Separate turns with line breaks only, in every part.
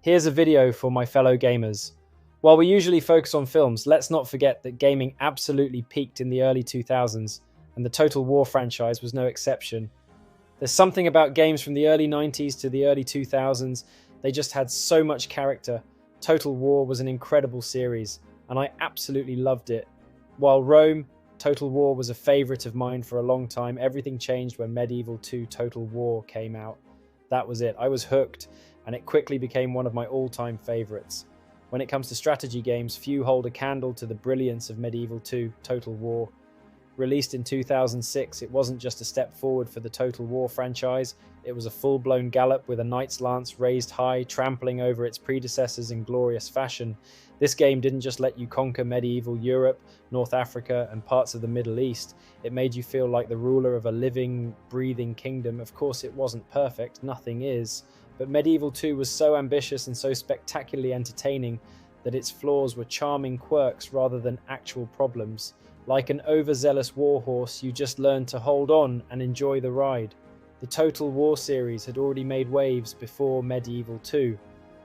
Here's a video for my fellow gamers. While we usually focus on films, let's not forget that gaming absolutely peaked in the early 2000s, and the Total War franchise was no exception. There's something about games from the early 90s to the early 2000s, they just had so much character. Total War was an incredible series, and I absolutely loved it. While Rome, Total War was a favourite of mine for a long time, everything changed when Medieval 2 Total War came out. That was it. I was hooked, and it quickly became one of my all-time favourites. When it comes to strategy games, few hold a candle to the brilliance of Medieval 2 Total War. Released in 2006, it wasn't just a step forward for the Total War franchise, it was a full-blown gallop with a knight's lance raised high, trampling over its predecessors in glorious fashion. This game didn't just let you conquer medieval Europe, North Africa, and parts of the Middle East. It made you feel like the ruler of a living, breathing kingdom. Of course, it wasn't perfect, nothing is, but Medieval 2 was so ambitious and so spectacularly entertaining that its flaws were charming quirks rather than actual problems. Like an overzealous warhorse, you just learned to hold on and enjoy the ride. The Total War series had already made waves before Medieval 2.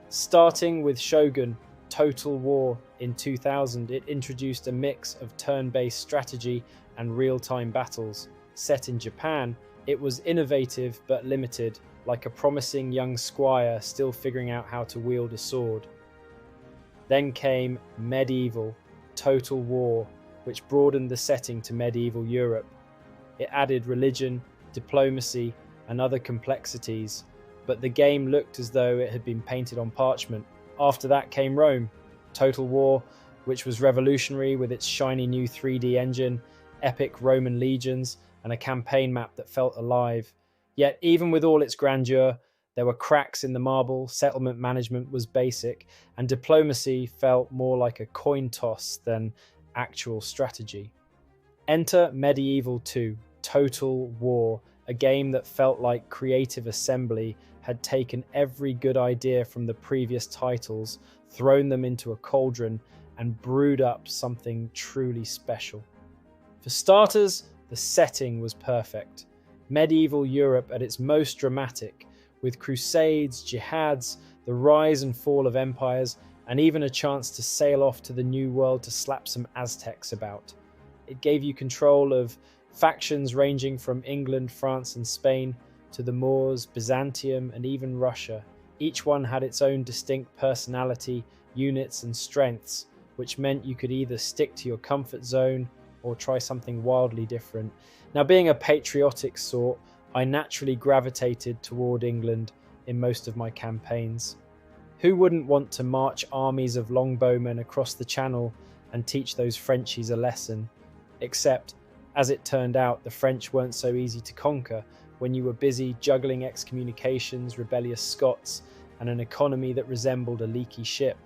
Starting with Shogun Total War in 2000, it introduced a mix of turn-based strategy and real-time battles. Set in Japan, it was innovative but limited, like a promising young squire still figuring out how to wield a sword. Then came Medieval Total War, which broadened the setting to medieval Europe. It added religion, diplomacy, and other complexities, but the game looked as though it had been painted on parchment. After that came Rome, Total War, which was revolutionary with its shiny new 3D engine, epic Roman legions, and a campaign map that felt alive. Yet even with all its grandeur, there were cracks in the marble, settlement management was basic, and diplomacy felt more like a coin toss than actual strategy. Enter Medieval 2 Total War, a game that felt like Creative Assembly had taken every good idea from the previous titles, thrown them into a cauldron, and brewed up something truly special. For starters, the setting was perfect. Medieval Europe at its most dramatic, with crusades, jihads, the rise and fall of empires, and even a chance to sail off to the New World to slap some Aztecs about. It gave you control of factions ranging from England, France, and Spain to the Moors, Byzantium, and even Russia. Each one had its own distinct personality, units, and strengths, which meant you could either stick to your comfort zone or try something wildly different. Now, being a patriotic sort, I naturally gravitated toward England in most of my campaigns. Who wouldn't want to march armies of longbowmen across the Channel and teach those Frenchies a lesson? Except, as it turned out, the French weren't so easy to conquer when you were busy juggling excommunications, rebellious Scots, and an economy that resembled a leaky ship.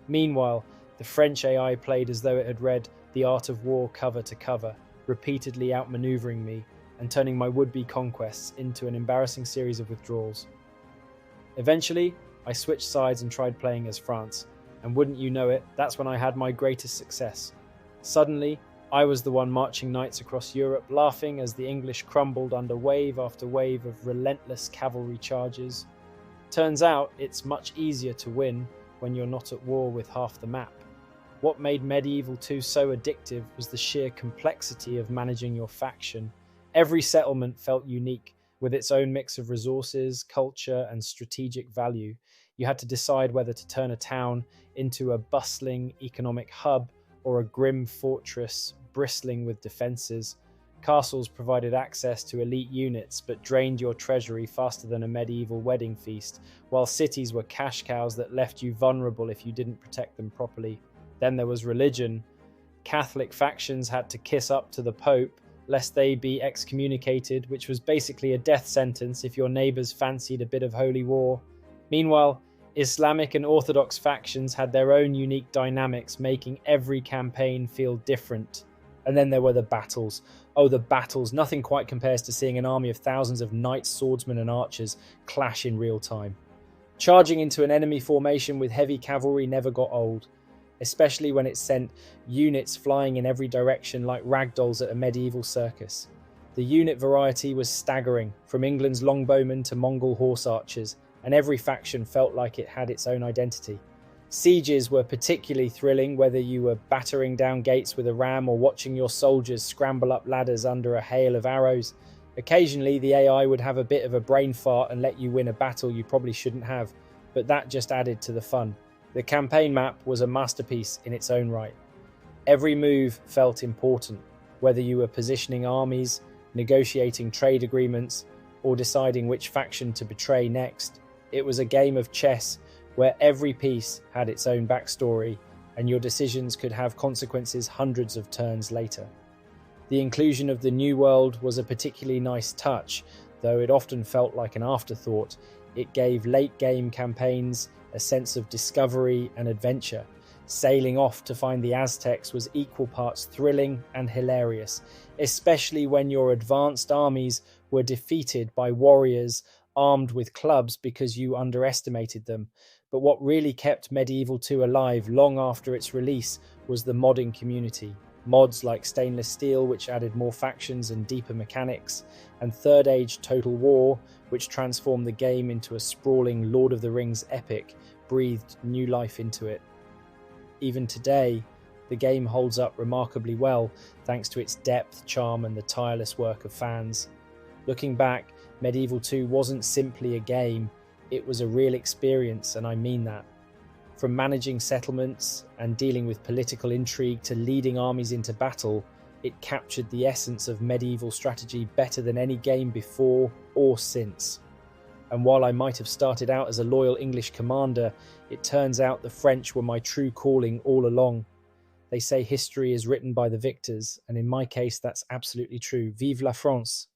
Meanwhile, the French AI played as though it had read The Art of War cover to cover, repeatedly outmaneuvering me and turning my would-be conquests into an embarrassing series of withdrawals. Eventually, I switched sides and tried playing as France, and wouldn't you know it, that's when I had my greatest success. Suddenly, I was the one marching knights across Europe, laughing as the English crumbled under wave after wave of relentless cavalry charges. Turns out, it's much easier to win when you're not at war with half the map. What made Medieval 2 so addictive was the sheer complexity of managing your faction. Every settlement felt unique, with its own mix of resources, culture, and strategic value. You had to decide whether to turn a town into a bustling economic hub or a grim fortress bristling with defences. Castles provided access to elite units but drained your treasury faster than a medieval wedding feast, while cities were cash cows that left you vulnerable if you didn't protect them properly. Then there was religion. Catholic factions had to kiss up to the Pope, lest they be excommunicated, which was basically a death sentence if your neighbours fancied a bit of holy war. Meanwhile, Islamic and Orthodox factions had their own unique dynamics, making every campaign feel different. And then there were the battles. Oh, the battles. Nothing quite compares to seeing an army of thousands of knights, swordsmen, and archers clash in real time. Charging into an enemy formation with heavy cavalry never got old, especially when it sent units flying in every direction like ragdolls at a medieval circus. The unit variety was staggering, from England's longbowmen to Mongol horse archers. and every faction felt like it had its own identity. Sieges were particularly thrilling, whether you were battering down gates with a ram or watching your soldiers scramble up ladders under a hail of arrows. Occasionally, the AI would have a bit of a brain fart and let you win a battle you probably shouldn't have, but that just added to the fun. The campaign map was a masterpiece in its own right. Every move felt important, whether you were positioning armies, negotiating trade agreements, or deciding which faction to betray next. It was a game of chess where every piece had its own backstory, and your decisions could have consequences hundreds of turns later. The inclusion of the New World was a particularly nice touch, though it often felt like an afterthought. It gave late-game campaigns a sense of discovery and adventure. Sailing off to find the Aztecs was equal parts thrilling and hilarious, especially when your advanced armies were defeated by warriors armed with clubs because you underestimated them. But what really kept Medieval 2 alive long after its release was the modding community. Mods like Stainless Steel, which added more factions and deeper mechanics, and Third Age Total War, which transformed the game into a sprawling Lord of the Rings epic, breathed new life into it. Even today, the game holds up remarkably well thanks to its depth, charm, and the tireless work of fans. Looking back, Medieval 2 wasn't simply a game, it was a real experience, and I mean that. From managing settlements and dealing with political intrigue to leading armies into battle, it captured the essence of medieval strategy better than any game before or since. And while I might have started out as a loyal English commander, it turns out the French were my true calling all along. They say history is written by the victors, and in my case that's absolutely true. Vive la France!